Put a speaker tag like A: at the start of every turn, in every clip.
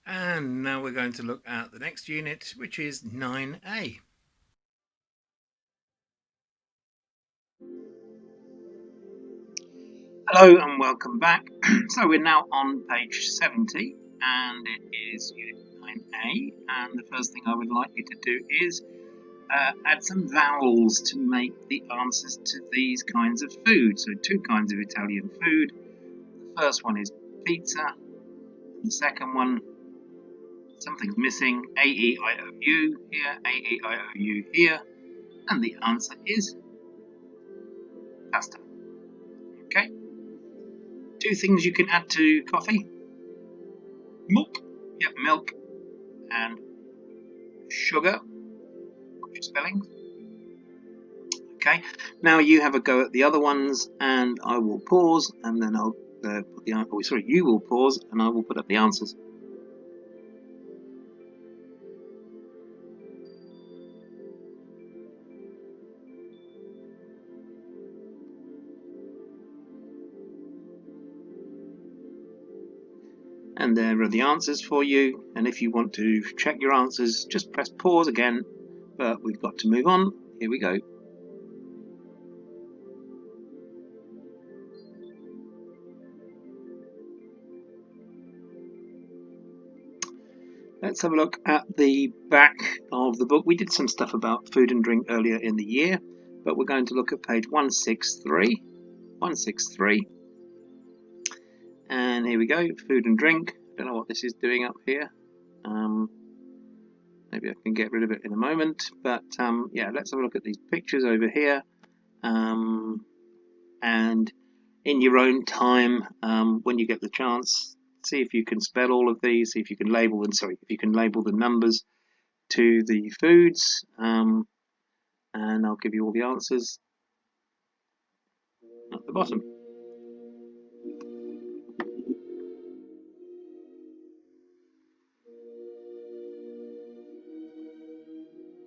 A: And now we're going to look at the next unit, which is 9A. Hello and welcome back. So we're now on page 70 and it is unit 9A, and the first thing I would like you to do is add some vowels to make the answers to these kinds of food. So two kinds of Italian food. The first one is pizza. The second one, something's missing, A-E-I-O-U here, A-E-I-O-U here, and the answer is pasta. Okay. Two things you can add to coffee. Milk. Yep, milk and sugar. Watch your spelling. Okay. Now you have a go at the other ones, and I will pause, and then I'll put the. Oh, sorry, you will pause, and I will put up the answers. And there are the answers for you. And if you want to check your answers, just press pause again. But we've got to move on. Here we go. Let's have a look at the back of the book. We did some stuff about food and drink earlier in the year, but we're going to look at page 163. 163. And here we go, food and drink. Don't know what this is doing up here. Maybe I can get rid of it in a moment. But yeah, let's have a look at these pictures over here. And in your own time, when you get the chance, see if you can spell all of these. See if you can label them. Sorry, if you can label the numbers to the foods. And I'll give you all the answers at the bottom.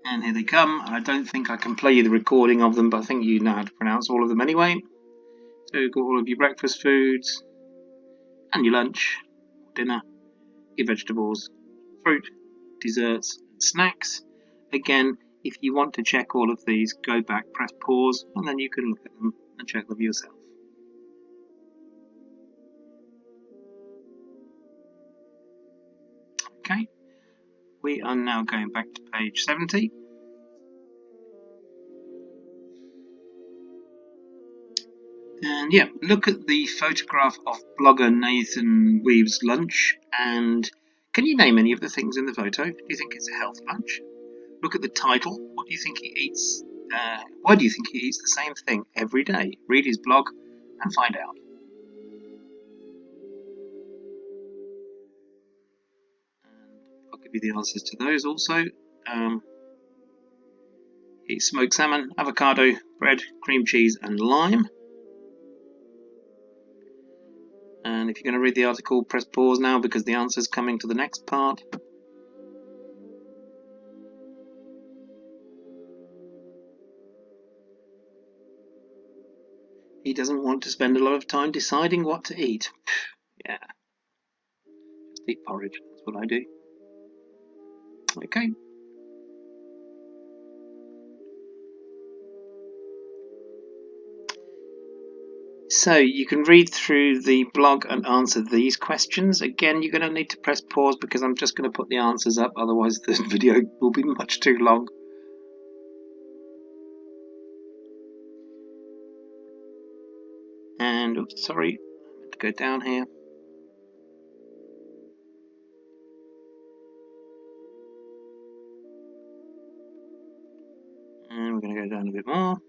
A: And here they come. I don't think I can play you the recording of them, but I think you know how to pronounce all of them anyway. So you've got all of your breakfast foods, and your lunch, dinner, your vegetables, fruit, desserts, and snacks. Again, if you want to check all of these, go back, press pause, and then you can look at them and check them yourself. Okay, we are now going back to page 70. And yeah, look at the photograph of blogger Nathan Weave's lunch, and can you name any of the things in the photo? Do you think it's a health lunch? Look at the title. What do you think he eats? Why do you think he eats the same thing every day? Read his blog and find out. And I'll give you the answers to those also. He eats smoked salmon, avocado, bread, cream cheese, and lime. And if you're going to read the article, press pause now because the answer's coming to the next part. He doesn't want to spend a lot of time deciding what to eat. Yeah. Just eat porridge. That's what I do. Okay. So you can read through the blog and answer these questions. Again, you're going to need to press pause because I'm just going to put the answers up. Otherwise, the video will be much too long. And oops, sorry, I meant to go down here. And we're going to go down a bit more.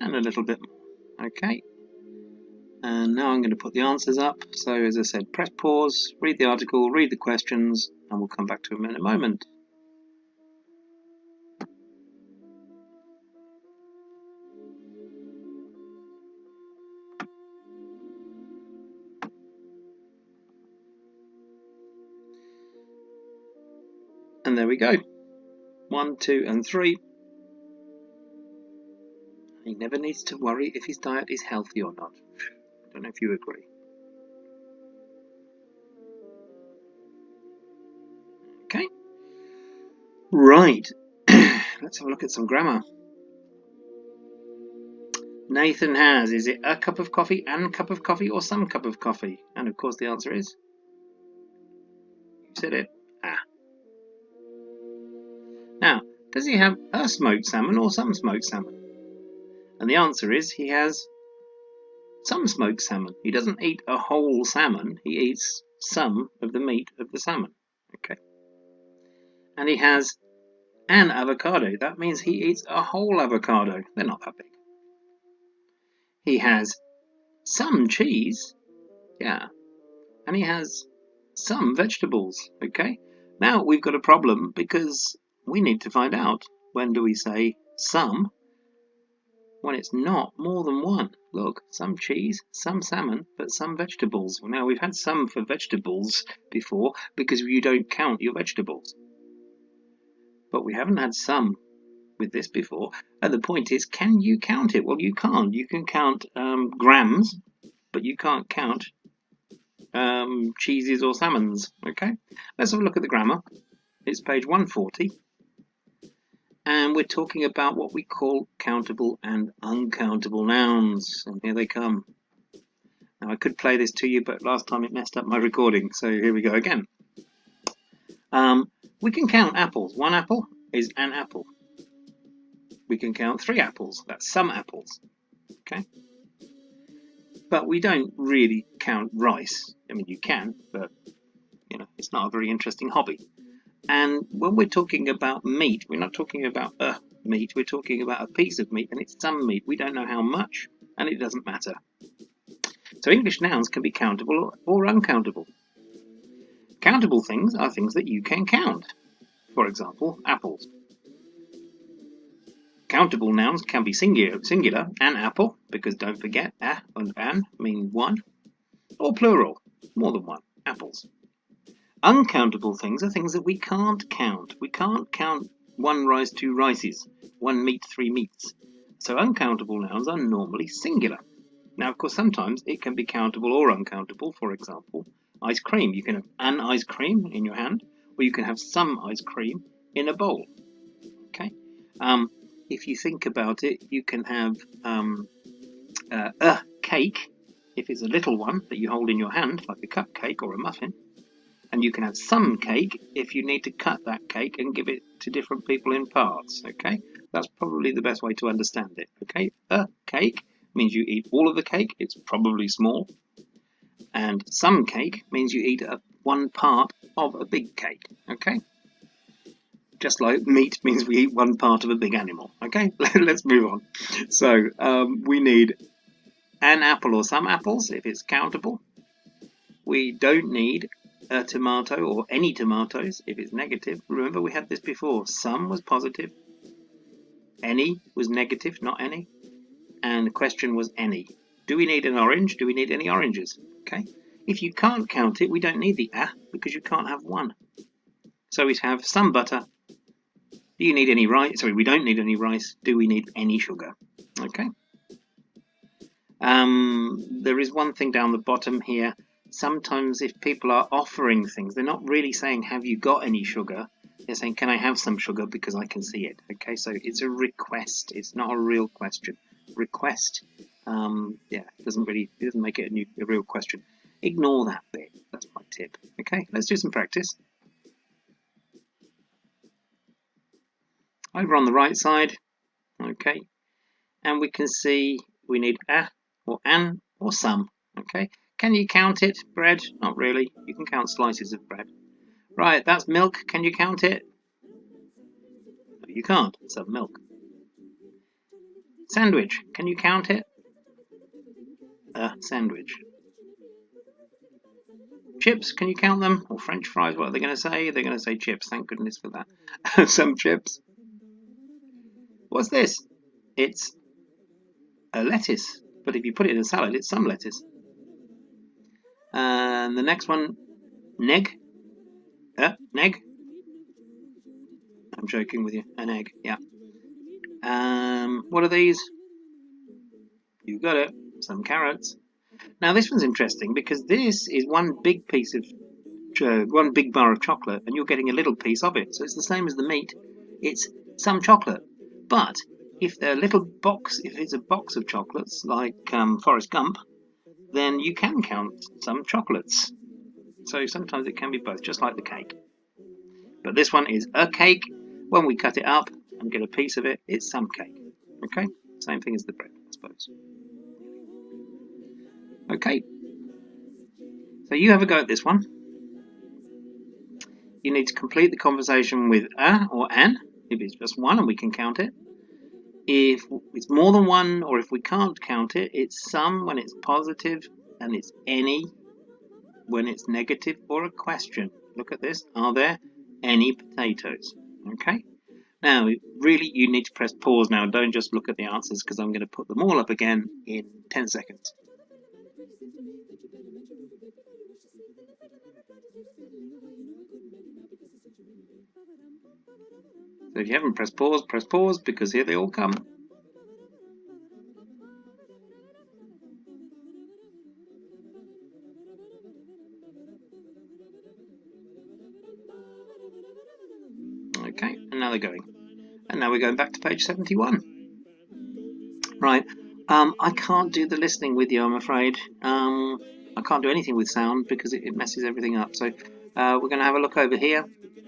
A: And a little bit more. Okay. And now I'm going to put the answers up. So as I said, press pause, read the article, read the questions, and we'll come back to them in a moment. And there we go. 1, 2, and 3. He never needs to worry if his diet is healthy or not. I don't know if you agree. Right, let's have a look at some grammar. Nathan has, is it a cup of coffee, an cup of coffee, or some cup of coffee? And of course the answer is, you said it, ah. Now, does he have a smoked salmon or some smoked salmon? And the answer is he has some smoked salmon. He doesn't eat a whole salmon, he eats some of the meat of the salmon. Okay. And he has an avocado. That means he eats a whole avocado. They're not that big. He has some cheese. Yeah. And he has some vegetables. Okay. Now we've got a problem because we need to find out, when do we say some when it's not more than one? Look, some cheese, some salmon, but some vegetables. Well, now we've had some for vegetables before because you don't count your vegetables. But we haven't had some with this before. And the point is, can you count it? Well, you can't. You can count grams, but you can't count cheeses or salmons. Okay, let's have a look at the grammar. It's page 140. And we're talking about what we call countable and uncountable nouns. And here they come. Now, I could play this to you, but last time it messed up my recording. So here we go again. We can count apples. One apple is an apple. We can count 3 apples. That's some apples. Okay. But we don't really count rice. I mean, you can, but you know, it's not a very interesting hobby. And when we're talking about meat, we're not talking about a meat, we're talking about a piece of meat, and it's some meat. We don't know how much, and it doesn't matter. So English nouns can be countable or uncountable. Countable things are things that you can count. For example, apples. Countable nouns can be singular, an apple, because don't forget, a and an mean one, or plural, more than one, apples. Uncountable things are things that we can't count. We can't count 1 rice, 2 rices, 1 meat, 3 meats. So uncountable nouns are normally singular. Now, of course, sometimes it can be countable or uncountable. For example, ice cream. You can have an ice cream in your hand, or you can have some ice cream in a bowl. Okay. If you think about it, you can have a cake, if it's a little one that you hold in your hand, like a cupcake or a muffin. And you can have some cake if you need to cut that cake and give it to different people in parts. Okay, that's probably the best way to understand it. Okay, a cake means you eat all of the cake. It's probably small. And some cake means you eat one part of a big cake. Okay, just like meat means we eat one part of a big animal. Okay, let's move on. So we need an apple or some apples if it's countable. We don't need a tomato or any tomatoes if it's negative. Remember, we had this before. Some was positive, any was negative, not any, and the question was any. Do we need an orange? Do we need any oranges? Okay. If you can't count it, we don't need the because you can't have one. So we have some butter. Do you need any rice? Sorry, we don't need any rice. Do we need any sugar? Okay. There is one thing down the bottom here. Sometimes if people are offering things, they're not really saying, have you got any sugar? They're saying, can I have some sugar because I can see it? Okay, so it's a request. It's not a real question. Request, it doesn't make it a real question. Ignore that bit. That's my tip. Okay, let's do some practice. Over on the right side, okay, and we can see we need a or an or some. Okay. Can you count it? Bread? Not really. You can count slices of bread. Right, that's milk. Can you count it? No, you can't. It's some milk. Sandwich. Can you count it? Sandwich. Chips. Can you count them? Or French fries. What are they going to say? They're going to say chips. Thank goodness for that. Some chips. What's this? It's a lettuce. But if you put it in a salad, it's some lettuce. And the next one, neg. Neg. I'm joking with you. An egg, yeah. What are these? You got it. Some carrots. Now this one's interesting because this is one big bar of chocolate, and you're getting a little piece of it. So it's the same as the meat. it's some chocolate. But if they're a little box, if it's a box of chocolates like Forrest Gump, then you can count some chocolates. So sometimes it can be both, just like the cake. But this one is a cake. When we cut it up and get a piece of it, it's some cake. Okay? Same thing as the bread, I suppose. Okay. So you have a go at this one. You need to complete the conversation with a or an, if it's just one and we can count it. If it's more than one, or if we can't count it, it's some when it's positive, and it's any when it's negative or a question. Look at this. Are there any potatoes? Okay. Now, really, you need to press pause now. Don't just look at the answers, because I'm going to put them all up again in 10 seconds. So if you haven't press pause, because here they all come. Okay, and now they're going. And now we're going back to page 71. Right, I can't do the listening with you, I'm afraid. I can't do anything with sound because it messes everything up. So we're going to have a look over here.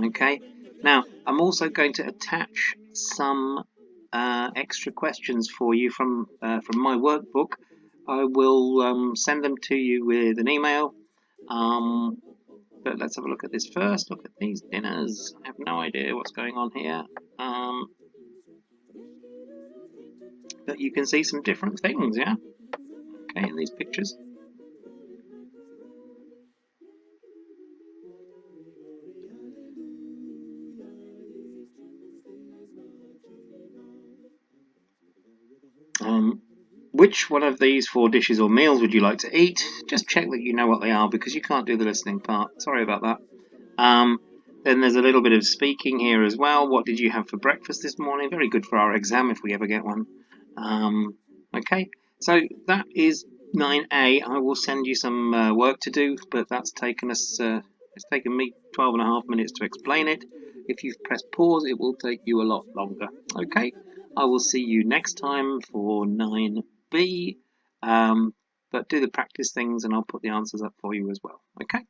A: Okay, now I'm also going to attach some extra questions for you from my workbook. I will send them to you with an email. But let's have a look at this first. Look at these dinners. I have no idea what's going on here. But you can see some different things, yeah? Okay, in these pictures. Which one of these 4 dishes or meals would you like to eat? Just check that you know what they are, because you can't do the listening part. Sorry about that. Then there's a little bit of speaking here as well. What did you have for breakfast this morning? Very good for our exam if we ever get one. Okay, so that is 9A. I will send you some work to do, but that's taken us. It's taken me 12.5 minutes to explain it. If you've pressed pause, it will take you a lot longer. Okay, I will see you next time for 9B. But do the practice things, and I'll put the answers up for you as well. Okay.